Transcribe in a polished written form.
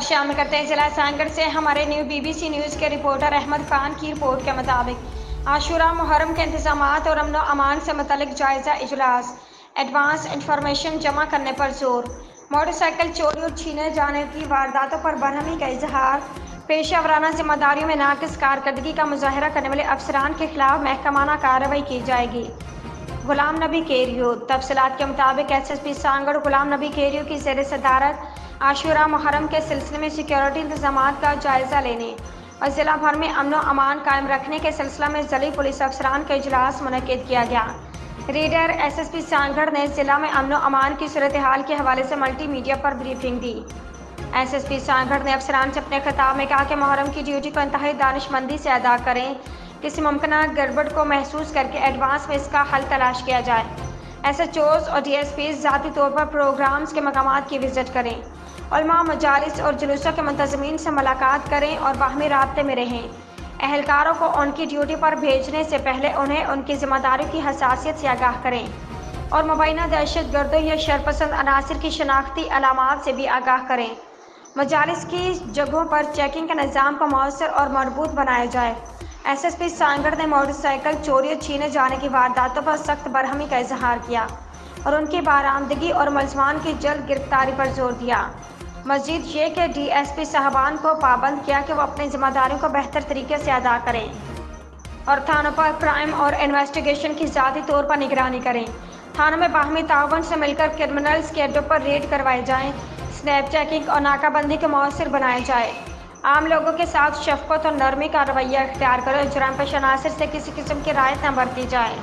शामिल करते हैं जिला सांगड़ से हमारे न्यू BBC न्यूज़ के रिपोर्टर अहमद खान की रिपोर्ट के मुताबिक आशूरा मुहर्रम के इंतजामात और अमन अमान से मुतल्लिक जायजा इजलास, एडवांस इंफॉर्मेशन जमा करने पर जोर। मोटरसाइकिल चोरी और छीने जाने की वारदातों पर बरहमी का इजहार। पेशा वराना जिम्मेदारियों में नाकिस कारकर्दगी का मुजाहरा करने वाले अफसरान के खिलाफ महकमाना कार्रवाई की जाएगी। गुलाम नबी केरियो तफसीलात के मुताबिक SSP सांगड़ गुलाम नबी केरियो की ज़ेर सदारत आशूरा मुहर्रम के सिलसिले में सिक्योरिटी इंतजामात का जायज़ा लेने और ज़िला भर में अमन व अमान कायम रखने के सिलसिला में ज़िली पुलिस अफसरान का इजलास मुनक्किद किया गया। रीडर SSP सांगड़ ने ज़िला में अमन व अमान की सूरत हाल के हवाले से मल्टी मीडिया पर ब्रीफिंग दी। SSP सांगड़ ने अफसरान से अपने खिताब में कहा कि मुहर्रम की ड्यूटी को इंतहाई दानिशमंदी से अदा करें, किसी मुमकिन गड़बड़ को महसूस करके एडवांस में इसका हल तलाश किया जाए। SHOs और DSPs ज़ाती तौर पर प्रोग्राम्स के मकामात की विज़िट करें, उलमा मजालिस और जुलूसों के मुंतज़मीन से मुलाकात करें और बाहमी राब्ते में रहें। अहलकारों को उनकी ड्यूटी पर भेजने से पहले उन्हें उनकी ज़िम्मेदारियों की हसासियत से आगाह करें और मुबैना दहशत गर्दों या शरपसंद अनासर की शनाख्ती अलामात से भी आगाह करें। मजालिस की जगहों पर चेकिंग का निज़ाम को मौसर और मजबूत बनाया जाए। SSP सांगड़ ने मोटरसाइकिल चोरी और छीने जाने की वारदातों पर सख्त बरहमी का इजहार किया और उनकी बारामदगी और मुलज़मान की जल्द गिरफ्तारी पर जोर दिया। मज़ीद ये कि DSP साहबान को पाबंद किया कि वो अपनी जिम्मेदारियों को बेहतर तरीके से अदा करें और थानों पर क्राइम और इन्वेस्टिगेशन की ज़ाती तौर पर निगरानी करें। थानों में बाहमी ताउन से मिलकर क्रिमिनल्स के अड्डों पर रेड करवाए जाएँ, स्नैप चेकिंग और नाकाबंदी को मौसर बनाया जाए। आम लोगों के साथ शफकत और नरमी का रवैया इख्तियार करें और जुर्म पेश अनासर से किसी किस्म की रायत न बरती जाए।